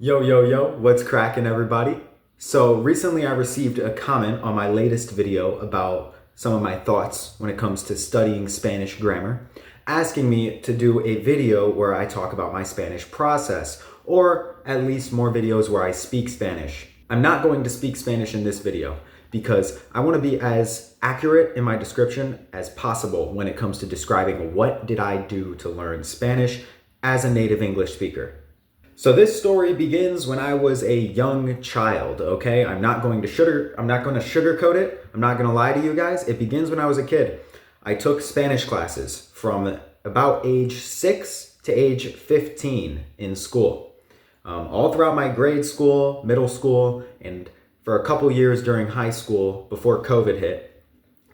Yo, yo, yo, what's cracking, everybody? So recently I received a comment on my latest video about some of my thoughts when it comes to studying Spanish grammar, asking me to do a video where I talk about my Spanish process, or at least more videos where I speak Spanish. I'm not going to speak Spanish in this video because I want to be as accurate in my description as possible when it comes to describing what did I do to learn Spanish as a native English speaker. So this story begins when I was a young child, okay? I'm not going to sugarcoat it. I'm not going to lie to you guys. It begins when I was a kid. I took Spanish classes from about age 6 to age 15 in school. All throughout my grade school, middle school, and for a couple years during high school before COVID hit,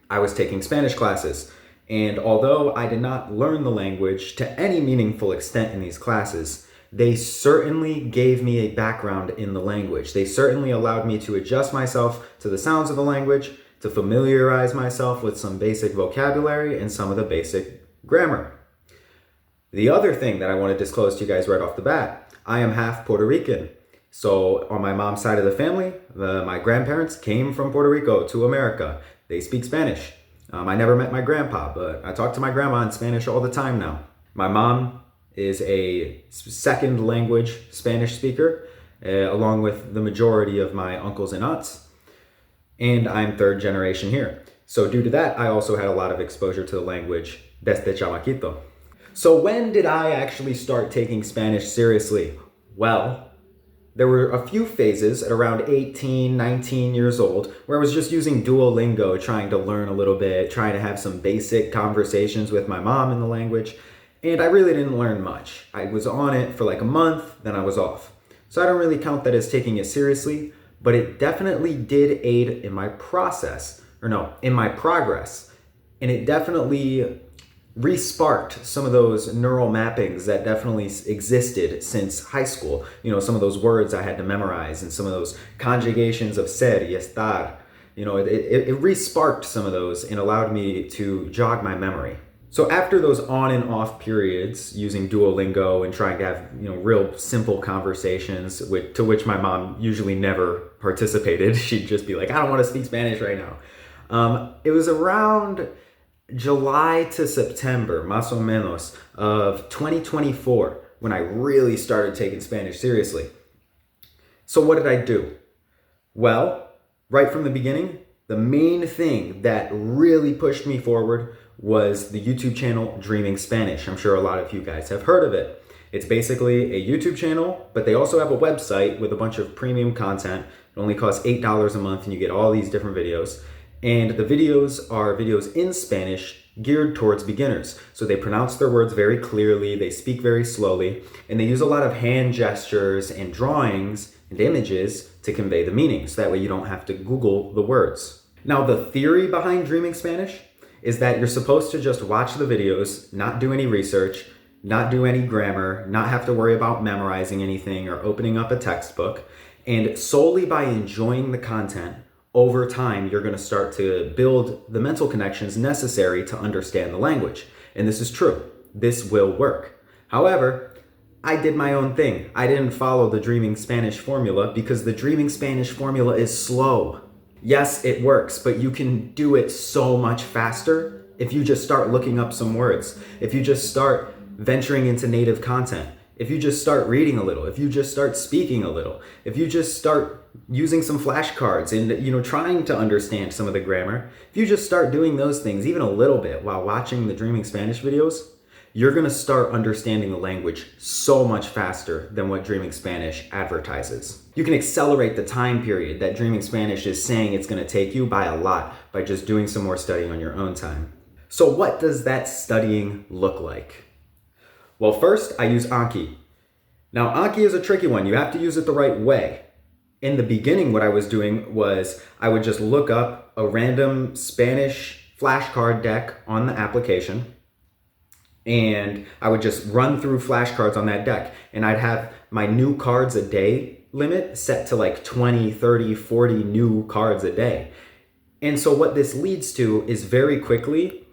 I was taking Spanish classes. And although I did not learn the language to any meaningful extent in these classes, they certainly gave me a background in the language. They certainly allowed me to adjust myself to the sounds of the language, to familiarize myself with some basic vocabulary and some of the basic grammar. The other thing that I want to disclose to you guys right off the bat, I am half Puerto Rican. So on my mom's side of the family, my grandparents came from Puerto Rico to America. They speak Spanish. I never met my grandpa, but I talk to my grandma in Spanish all the time now. My mom is a second language Spanish speaker, along with the majority of my uncles and aunts. And I'm third generation here. So due to that, I also had a lot of exposure to the language desde chamaquito. So when did I actually start taking Spanish seriously? Well, there were a few phases at around 18, 19 years old where I was just using Duolingo, trying to learn a little bit, trying to have some basic conversations with my mom in the language. And I really didn't learn much. I was on it for like a month, then I was off. So I don't really count that as taking it seriously, but it definitely did aid in my progress. And it definitely re-sparked some of those neural mappings that definitely existed since high school. You know, some of those words I had to memorize and some of those conjugations of ser y estar. You know, it re-sparked some of those and allowed me to jog my memory. So after those on and off periods using Duolingo and trying to have, real simple conversations to which my mom usually never participated, she'd just be like, I don't want to speak Spanish right now. It was around July to September, más o menos, of 2024 when I really started taking Spanish seriously. So what did I do? Well, right from the beginning, the main thing that really pushed me forward was the YouTube channel Dreaming Spanish. I'm sure a lot of you guys have heard of it. It's basically a YouTube channel, but they also have a website with a bunch of premium content. It only costs $8 a month and you get all these different videos. And the videos are videos in Spanish geared towards beginners. So they pronounce their words very clearly, they speak very slowly, and they use a lot of hand gestures and drawings and images to convey the meaning. So that way you don't have to Google the words. Now, the theory behind Dreaming Spanish is that you're supposed to just watch the videos, not do any research, not do any grammar, not have to worry about memorizing anything or opening up a textbook. And solely by enjoying the content, over time, you're going to start to build the mental connections necessary to understand the language. And this is true. This will work. However, I did my own thing. I didn't follow the Dreaming Spanish formula because the Dreaming Spanish formula is slow. Yes, it works, but you can do it so much faster if you just start looking up some words, if you just start venturing into native content, if you just start reading a little, if you just start speaking a little, if you just start using some flashcards and, trying to understand some of the grammar, if you just start doing those things even a little bit while watching the Dreaming Spanish videos, you're going to start understanding the language so much faster than what Dreaming Spanish advertises. You can accelerate the time period that Dreaming Spanish is saying it's going to take you by a lot by just doing some more studying on your own time. So what does that studying look like? Well, first, I use Anki. Now, Anki is a tricky one. You have to use it the right way. In the beginning, what I was doing was I would just look up a random Spanish flashcard deck on the application, and I would just run through flashcards on that deck. And I'd have my new cards a day limit set to like 20, 30, 40 new cards a day. And so what this leads to is very quickly,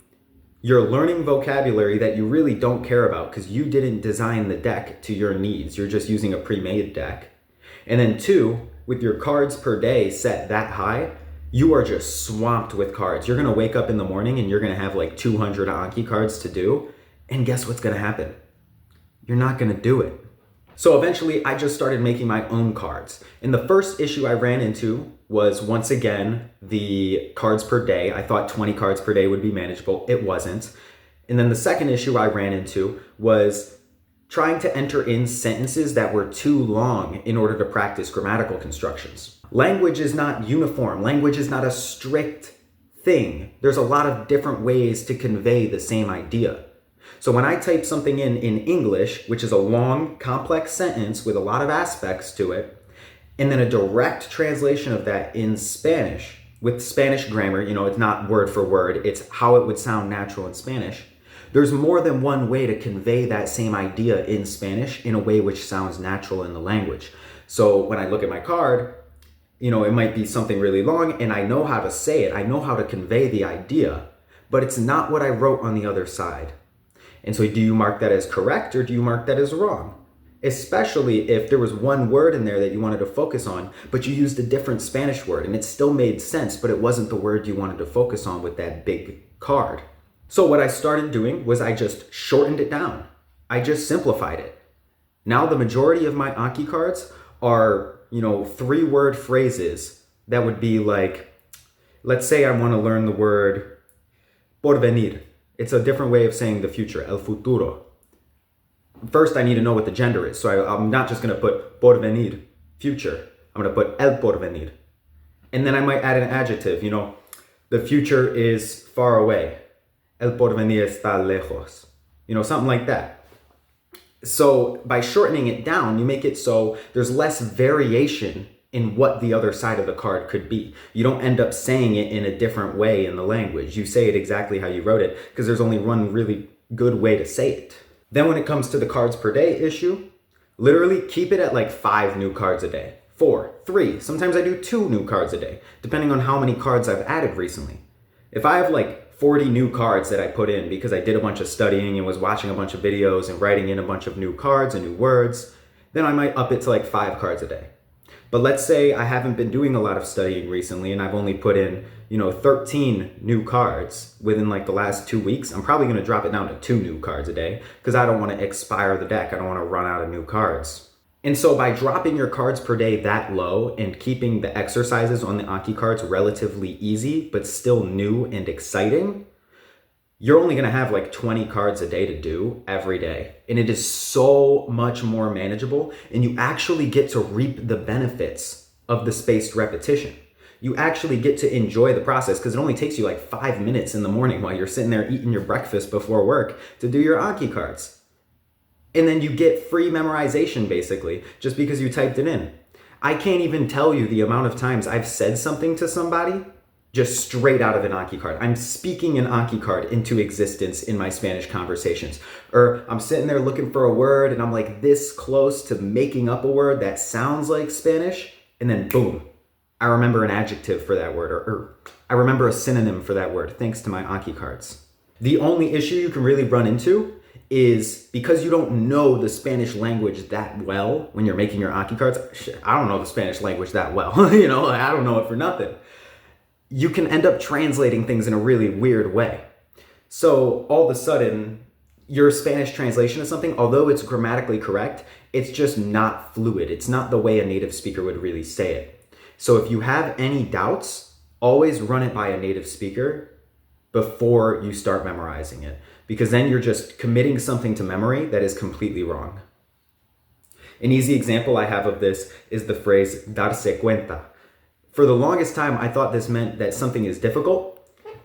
you're learning vocabulary that you really don't care about because you didn't design the deck to your needs. You're just using a pre-made deck. And then two, with your cards per day set that high, you are just swamped with cards. You're gonna wake up in the morning and you're gonna have like 200 Anki cards to do. And guess what's gonna happen? You're not gonna do it. So eventually I just started making my own cards. And the first issue I ran into was, once again, the cards per day. I thought 20 cards per day would be manageable. It wasn't. And then the second issue I ran into was trying to enter in sentences that were too long in order to practice grammatical constructions. Language is not uniform. Language is not a strict thing. There's a lot of different ways to convey the same idea. So when I type something in English, which is a long, complex sentence with a lot of aspects to it, and then a direct translation of that in Spanish, with Spanish grammar, it's not word for word, it's how it would sound natural in Spanish. There's more than one way to convey that same idea in Spanish in a way which sounds natural in the language. So when I look at my card, it might be something really long and I know how to say it. I know how to convey the idea, but it's not what I wrote on the other side. And so do you mark that as correct or do you mark that as wrong? Especially if there was one word in there that you wanted to focus on, but you used a different Spanish word and it still made sense, but it wasn't the word you wanted to focus on with that big card. So what I started doing was I just shortened it down. I just simplified it. Now the majority of my Anki cards are, 3-word phrases that would be like, let's say I want to learn the word porvenir. It's a different way of saying the future, el futuro. First, I need to know what the gender is. So I'm not just going to put porvenir, future. I'm going to put el porvenir. And then I might add an adjective, the future is far away. El porvenir está lejos. Something like that. So by shortening it down, you make it so there's less variation in what the other side of the card could be. You don't end up saying it in a different way in the language. You say it exactly how you wrote it because there's only one really good way to say it. Then when it comes to the cards per day issue, literally keep it at like 5 new cards a day. 4, 3, sometimes I do 2 new cards a day, depending on how many cards I've added recently. If I have like 40 new cards that I put in because I did a bunch of studying and was watching a bunch of videos and writing in a bunch of new cards and new words, then I might up it to like 5 cards a day. But let's say I haven't been doing a lot of studying recently and I've only put in, 13 new cards within like the last 2 weeks. I'm probably going to drop it down to 2 new cards a day because I don't want to expire the deck. I don't want to run out of new cards. And so by dropping your cards per day that low and keeping the exercises on the Anki cards relatively easy, but still new and exciting, you're only going to have like 20 cards a day to do every day. And it is so much more manageable. And you actually get to reap the benefits of the spaced repetition. You actually get to enjoy the process because it only takes you like 5 minutes in the morning while you're sitting there eating your breakfast before work to do your Anki cards. And then you get free memorization basically just because you typed it in. I can't even tell you the amount of times I've said something to somebody just straight out of an Anki card. I'm speaking an Anki card into existence in my Spanish conversations. Or I'm sitting there looking for a word and I'm like this close to making up a word that sounds like Spanish, and then boom, I remember an adjective for that word, or I remember a synonym for that word thanks to my Anki cards. The only issue you can really run into is because you don't know the Spanish language that well when you're making your Anki cards. I don't know the Spanish language that well, I don't know it for nothing. You can end up translating things in a really weird way. So all of a sudden, your Spanish translation of something, although it's grammatically correct, it's just not fluid. It's not the way a native speaker would really say it. So if you have any doubts, always run it by a native speaker before you start memorizing it, because then you're just committing something to memory that is completely wrong. An easy example I have of this is the phrase darse cuenta. For the longest time, I thought this meant that something is difficult.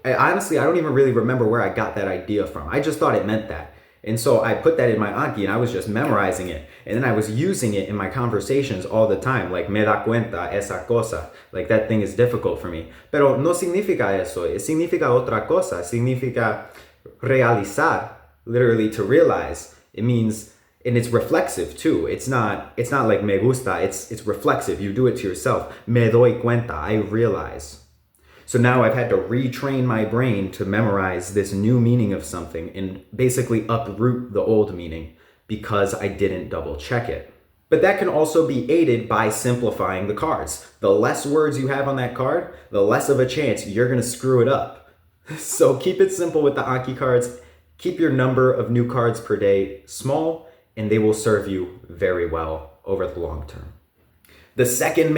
Honestly, I don't even really remember where I got that idea from. I just thought it meant that. And so I put that in my Anki and I was just memorizing it. And then I was using it in my conversations all the time, like me da cuenta esa cosa. Like that thing is difficult for me. Pero no significa eso. It significa otra cosa. Significa realizar, literally to realize. It means, and it's reflexive too. It's not like me gusta, it's reflexive. You do it to yourself. Me doy cuenta, I realize. So now I've had to retrain my brain to memorize this new meaning of something and basically uproot the old meaning because I didn't double check it. But that can also be aided by simplifying the cards. The less words you have on that card, the less of a chance you're going to screw it up. So keep it simple with the Anki cards. Keep your number of new cards per day small, and they will serve you very well over the long term. The third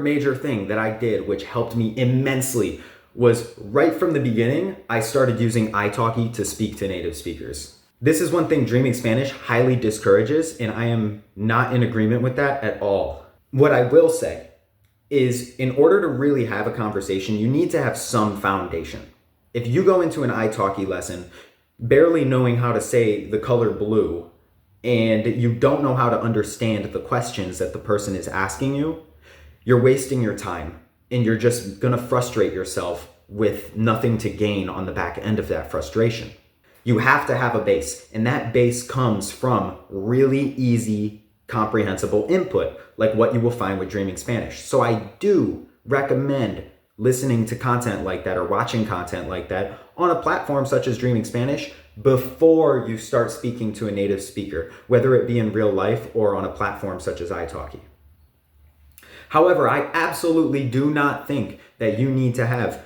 major thing that I did, which helped me immensely, was right from the beginning, I started using italki to speak to native speakers. This is one thing Dreaming Spanish highly discourages, and I am not in agreement with that at all. What I will say is, in order to really have a conversation, you need to have some foundation. If you go into an italki lesson barely knowing how to say the color blue, and you don't know how to understand the questions that the person is asking you, you're wasting your time, and you're just gonna frustrate yourself with nothing to gain on the back end of that frustration. You have to have a base, and that base comes from really easy, comprehensible input, like what you will find with Dreaming Spanish. So I do recommend listening to content like that or watching content like that on a platform such as Dreaming Spanish before you start speaking to a native speaker, whether it be in real life or on a platform such as italki. However, I absolutely do not think that you need to have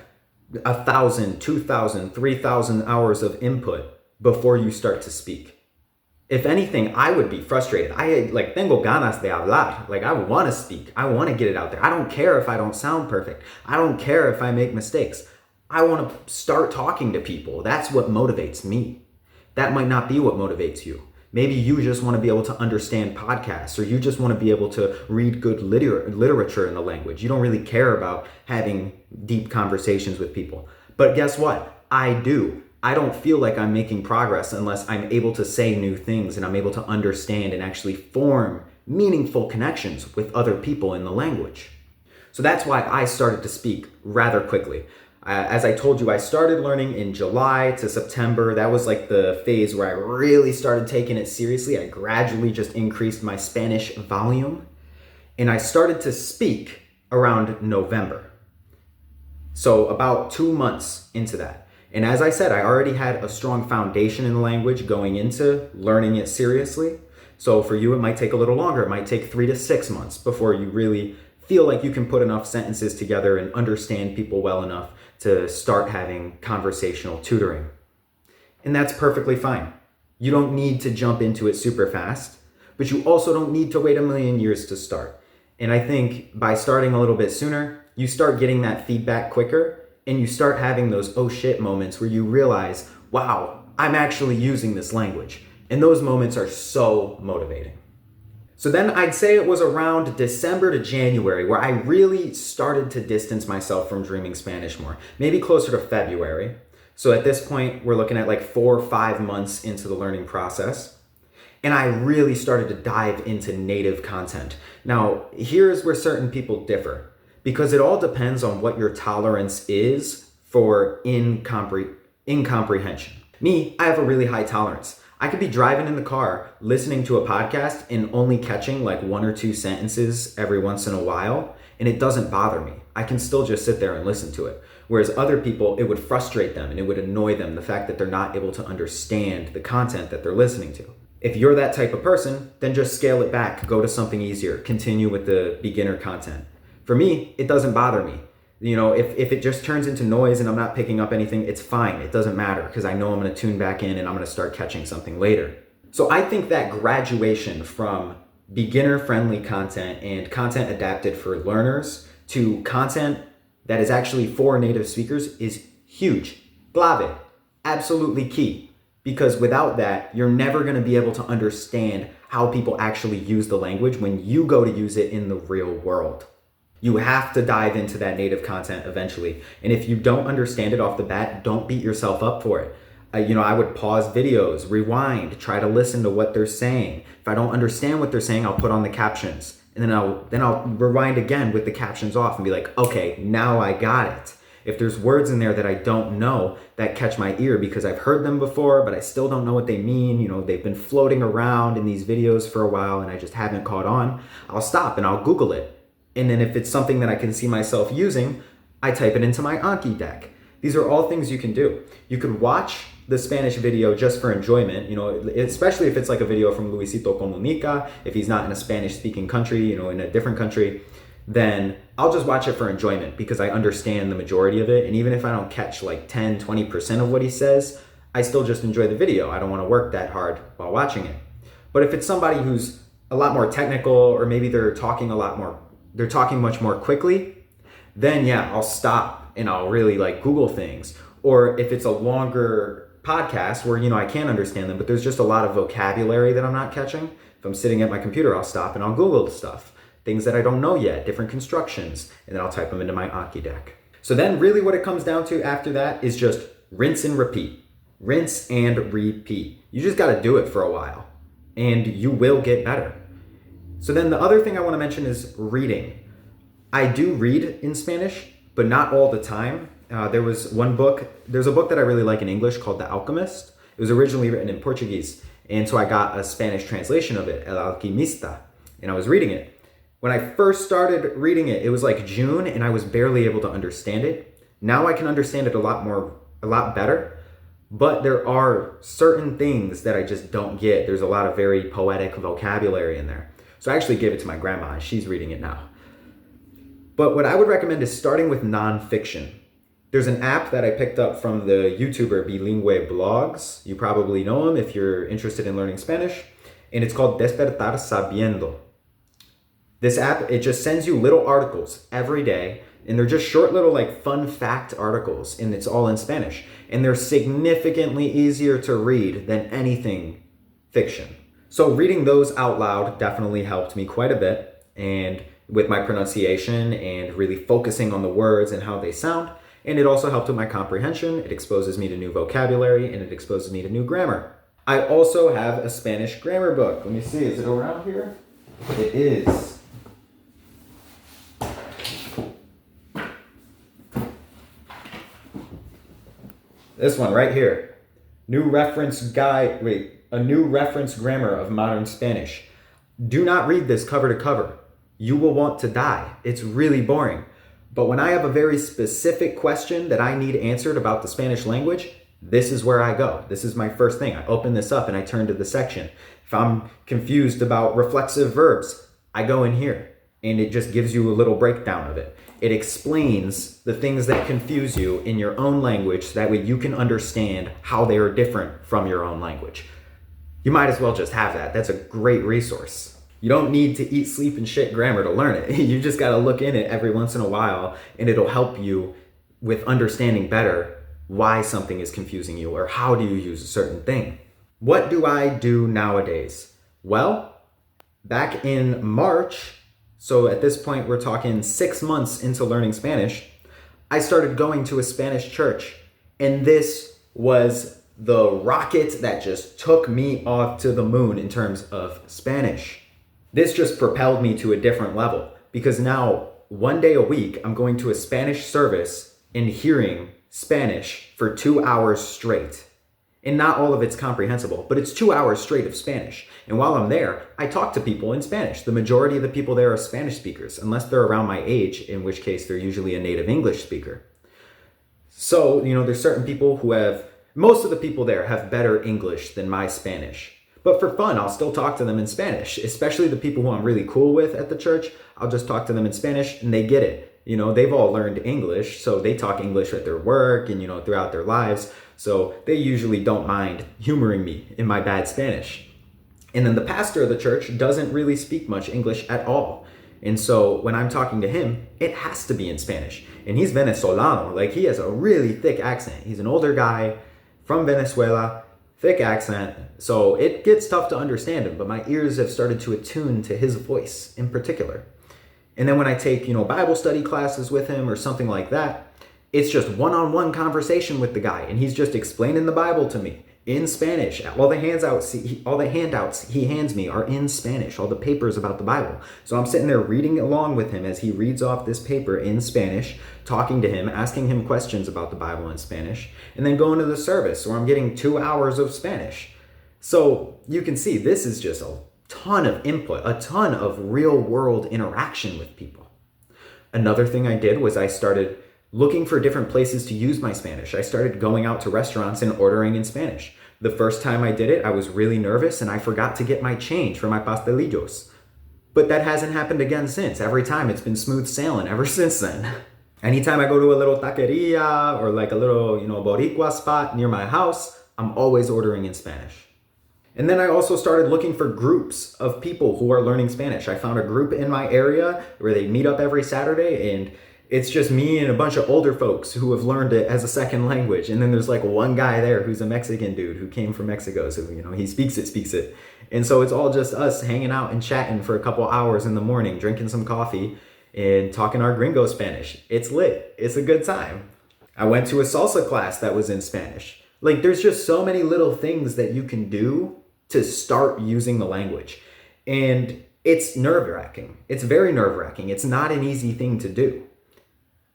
1,000, 2,000, 3,000 hours of input before you start to speak. If anything, I would be frustrated. Tengo ganas de hablar. I want to speak. I want to get it out there. I don't care if I don't sound perfect. I don't care if I make mistakes. I want to start talking to people. That's what motivates me. That might not be what motivates you. Maybe you just want to be able to understand podcasts, or you just want to be able to read good literature in the language. You don't really care about having deep conversations with people. But guess what? I do. I don't feel like I'm making progress unless I'm able to say new things and I'm able to understand and actually form meaningful connections with other people in the language. So that's why I started to speak rather quickly. As I told you, I started learning in July to September. That was like the phase where I really started taking it seriously. I gradually just increased my Spanish volume, and I started to speak around November. So about 2 months into that. And as I said, I already had a strong foundation in the language going into learning it seriously. So for you, it might take a little longer. It might take 3 to 6 months before you really feel like you can put enough sentences together and understand people well enough to start having conversational tutoring. And that's perfectly fine. You don't need to jump into it super fast, but you also don't need to wait a million years to start. And I think by starting a little bit sooner, you start getting that feedback quicker, and you start having those oh shit moments where you realize, wow, I'm actually using this language. And those moments are so motivating. So then I'd say it was around December to January where I really started to distance myself from Dreaming Spanish more, maybe closer to February. So at this point, we're looking at 4 or 5 months into the learning process. And I really started to dive into native content. Now, here's where certain people differ, because it all depends on what your tolerance is for incomprehension. Me, I have a really high tolerance. I could be driving in the car, listening to a podcast and only catching 1 or 2 sentences every once in a while, and it doesn't bother me. I can still just sit there and listen to it. Whereas other people, it would frustrate them and it would annoy them, the fact that they're not able to understand the content that they're listening to. If you're that type of person, then just scale it back, go to something easier, continue with the beginner content. For me, it doesn't bother me. If it just turns into noise and I'm not picking up anything, it's fine. It doesn't matter because I know I'm going to tune back in and I'm going to start catching something later. So I think that graduation from beginner-friendly content and content adapted for learners to content that is actually for native speakers is huge. Clave, absolutely key. Because without that, you're never going to be able to understand how people actually use the language when you go to use it in the real world. You have to dive into that native content eventually. And if you don't understand it off the bat, don't beat yourself up for it. I would pause videos, rewind, try to listen to what they're saying. If I don't understand what they're saying, I'll put on the captions. And then I'll rewind again with the captions off and be like, okay, now I got it. If there's words in there that I don't know that catch my ear because I've heard them before, but I still don't know what they mean, they've been floating around in these videos for a while and I just haven't caught on, I'll stop and I'll Google it. And then if it's something that I can see myself using, I type it into my Anki deck. These are all things you can do. You could watch the Spanish video just for enjoyment, especially if it's like a video from Luisito Comunica, if he's not in a Spanish speaking country, in a different country, then I'll just watch it for enjoyment because I understand the majority of it. And even if I don't catch like 10, 20% of what he says, I still just enjoy the video. I don't want to work that hard while watching it. But if it's somebody who's a lot more technical, or maybe they're talking much more quickly, then yeah, I'll stop and I'll really like Google things. Or if it's a longer podcast where, I can't understand them, but there's just a lot of vocabulary that I'm not catching. If I'm sitting at my computer, I'll stop and I'll Google the stuff. Things that I don't know yet, different constructions, and then I'll type them into my Anki deck. So then really what it comes down to after that is just rinse and repeat. Rinse and repeat. You just got to do it for a while and you will get better. So then the other thing I want to mention is reading. I do read in Spanish, but not all the time. There's a book that I really like in English called The Alchemist. It was originally written in Portuguese, and so I got a Spanish translation of it, Alchemista, and I was reading it. When I first started reading it, it was like June, and I was barely able to understand it. Now I can understand it a lot better, but there are certain things that I just don't get. There's a lot of very poetic vocabulary in there. So I actually gave it to my grandma, and she's reading it now. But what I would recommend is starting with NonFiction. There's an app that I picked up from the YouTuber Bilingüe Blogs. You probably know him if you're interested in learning Spanish. And it's called Despertar Sabiendo. This app, it just sends you little articles every day. And they're just short little like fun fact articles. And it's all in Spanish. And they're significantly easier to read than anything fiction. So reading those out loud definitely helped me quite a bit. And with my pronunciation and really focusing on the words and how they sound. And it also helped with my comprehension. It exposes me to new vocabulary and it exposes me to new grammar. I also have a Spanish grammar book. Let me see, is it around here? It is. This one right here. A new reference grammar of modern Spanish. Do not read this cover to cover. You will want to die. It's really boring. But when I have a very specific question that I need answered about the Spanish language, this is where I go. This is my first thing. I open this up and I turn to the section. If I'm confused about reflexive verbs, I go in here and it just gives you a little breakdown of it. It explains the things that confuse you in your own language so that way you can understand how they are different from your own language. You might as well just have that. That's a great resource. You don't need to eat, sleep, and shit grammar to learn it. You just got to look in it every once in a while, and it'll help you with understanding better why something is confusing you or how do you use a certain thing. What do I do nowadays? Well, back in March, so at this point we're talking 6 months into learning Spanish, I started going to a Spanish church, and this was the rocket that just took me off to the moon in terms of Spanish. This just propelled me to a different level because now 1 day a week, I'm going to a Spanish service and hearing Spanish for 2 hours straight. And not all of it's comprehensible, but it's 2 hours straight of Spanish. And while I'm there, I talk to people in Spanish. The majority of the people there are Spanish speakers, unless they're around my age, in which case they're usually a native English speaker. So, there's certain people most of the people there have better English than my Spanish. But for fun, I'll still talk to them in Spanish, especially the people who I'm really cool with at the church. I'll just talk to them in Spanish and they get it. They've all learned English, so they talk English at their work and, throughout their lives. So they usually don't mind humoring me in my bad Spanish. And then the pastor of the church doesn't really speak much English at all. And so when I'm talking to him, it has to be in Spanish. And he's Venezolano, like he has a really thick accent. He's an older guy from Venezuela. Thick accent, so it gets tough to understand him, but my ears have started to attune to his voice in particular. And then when I take, Bible study classes with him or something like that, it's just one-on-one conversation with the guy, and he's just explaining the Bible to me in Spanish. All the handouts he hands me are in Spanish, all the papers about the Bible. So I'm sitting there reading along with him as he reads off this paper in Spanish, talking to him, asking him questions about the Bible in Spanish, and then going to the service where I'm getting 2 hours of Spanish. So you can see this is just a ton of input, a ton of real world interaction with people. Another thing I did was I started looking for different places to use my Spanish. I started going out to restaurants and ordering in Spanish. The first time I did it, I was really nervous and I forgot to get my change for my pastelillos. But that hasn't happened again since. Every time it's been smooth sailing ever since then. Anytime I go to a little taqueria or like a little, Boricua spot near my house, I'm always ordering in Spanish. And then I also started looking for groups of people who are learning Spanish. I found a group in my area where they meet up every Saturday, and it's just me and a bunch of older folks who have learned it as a second language. And then there's like one guy there who's a Mexican dude who came from Mexico. So, he speaks it. And so it's all just us hanging out and chatting for a couple hours in the morning, drinking some coffee and talking our gringo Spanish. It's lit. It's a good time. I went to a salsa class that was in Spanish. Like, there's just so many little things that you can do to start using the language. And it's nerve-wracking. It's very nerve-wracking. It's not an easy thing to do.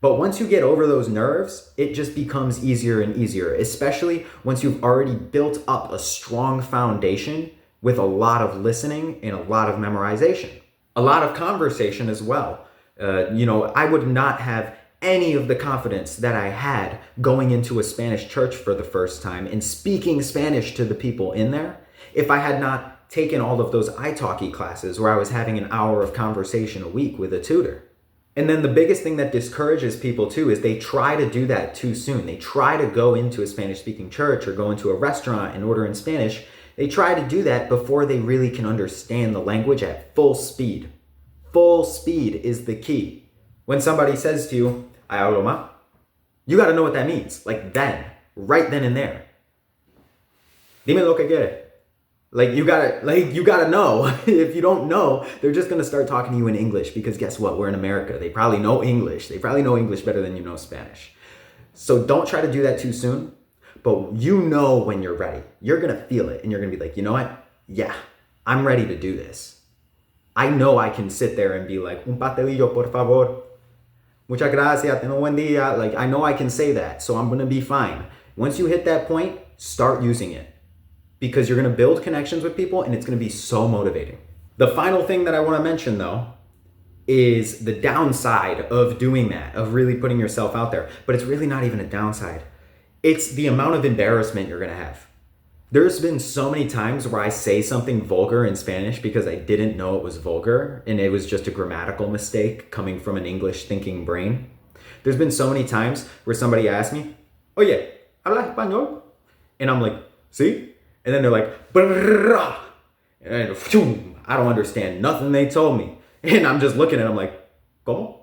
But once you get over those nerves, it just becomes easier and easier, especially once you've already built up a strong foundation with a lot of listening and a lot of memorization. A lot of conversation as well. I would not have any of the confidence that I had going into a Spanish church for the first time and speaking Spanish to the people in there if I had not taken all of those italki classes where I was having an hour of conversation a week with a tutor. And then the biggest thing that discourages people too is they try to do that too soon. They try to go into a Spanish-speaking church or go into a restaurant and order in Spanish. They try to do that before they really can understand the language at full speed. Full speed is the key. When somebody says to you, "I hablo más," you got to know what that means. Like then, right then and there. Dime lo que quieres. You gotta know. If you don't know, they're just gonna start talking to you in English because guess what? We're in America. They probably know English. They probably know English better than you know Spanish. So don't try to do that too soon. But when you're ready. You're gonna feel it and you're gonna be like, you know what? Yeah, I'm ready to do this. I know I can sit there and be like, "Un pastelillo, por favor. Muchas gracias. Ten un buen día." I know I can say that, so I'm gonna be fine. Once you hit that point, start using it. Because you're going to build connections with people and it's going to be so motivating. The final thing that I want to mention though is the downside of doing that, of really putting yourself out there. But it's really not even a downside. It's the amount of embarrassment you're going to have. There's been so many times where I say something vulgar in Spanish because I didn't know it was vulgar and it was just a grammatical mistake coming from an English thinking brain. There's been so many times where somebody asks me, "Oye, ¿hablas español?" And I'm like, "Sí." And then they're like, "Brrrah." And I don't understand nothing they told me. And I'm just looking at them like, "¿Cómo?"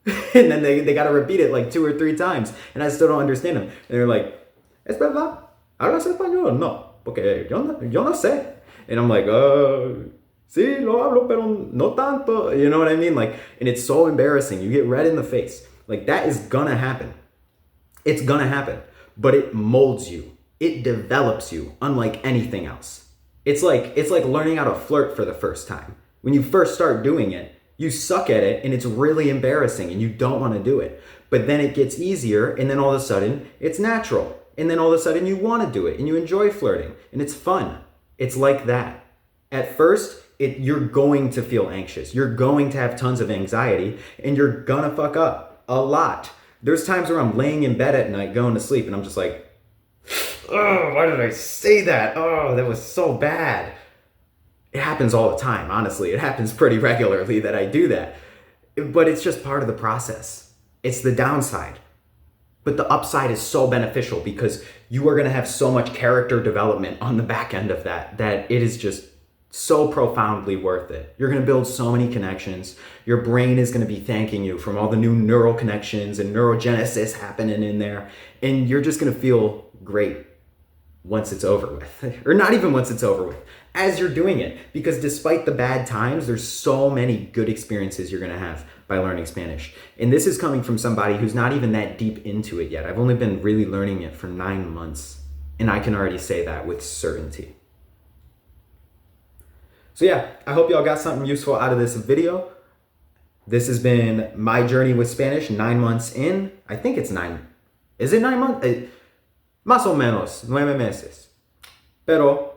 And then they got to repeat it like 2 or 3 times. And I still don't understand them. And they're like, "¿Es verdad? ¿Hablas español?" "No, porque yo no sé." And I'm like, "Sí, lo hablo, pero no tanto." You know what I mean? And it's so embarrassing. You get red in the face. That is gonna happen. It's gonna happen. But it molds you. It develops you unlike anything else. It's like learning how to flirt for the first time. When you first start doing it, you suck at it and it's really embarrassing and you don't want to do it. But then it gets easier and then all of a sudden it's natural. And then all of a sudden you want to do it and you enjoy flirting and it's fun. It's like that. At first, you're going to feel anxious. You're going to have tons of anxiety and you're gonna fuck up a lot. There's times where I'm laying in bed at night going to sleep and I'm just like, "Oh, why did I say that? Oh, that was so bad." It happens all the time, honestly. It happens pretty regularly that I do that. But it's just part of the process. It's the downside. But the upside is so beneficial because you are going to have so much character development on the back end of that it is just so profoundly worth it. You're going to build so many connections. Your brain is going to be thanking you from all the new neural connections and neurogenesis happening in there. And you're just going to feel great once it's over with, or not even once it's over with, as you're doing it, because despite the bad times, there's so many good experiences you're going to have by learning Spanish. And this is coming from somebody who's not even that deep into it yet. I've only been really learning it for 9 months, and I can already say that with certainty. So yeah, I hope y'all got something useful out of this video. This has been my journey with Spanish, 9 months in. I think it's 9. Is it 9 months? Más o menos, 9 meses. Pero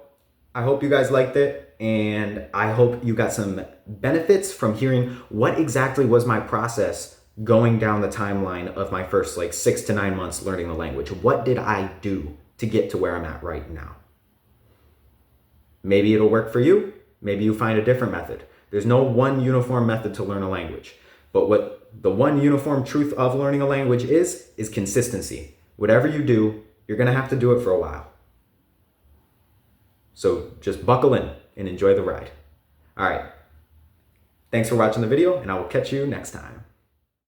I hope you guys liked it, and I hope you got some benefits from hearing what exactly was my process going down the timeline of my first like 6 to 9 months learning the language. What did I do to get to where I'm at right now? Maybe it'll work for you. Maybe you find a different method. There's no one uniform method to learn a language. But what the one uniform truth of learning a language is consistency. Whatever you do, you're going to have to do it for a while. So just buckle in and enjoy the ride. All right. Thanks for watching the video, and I will catch you next time.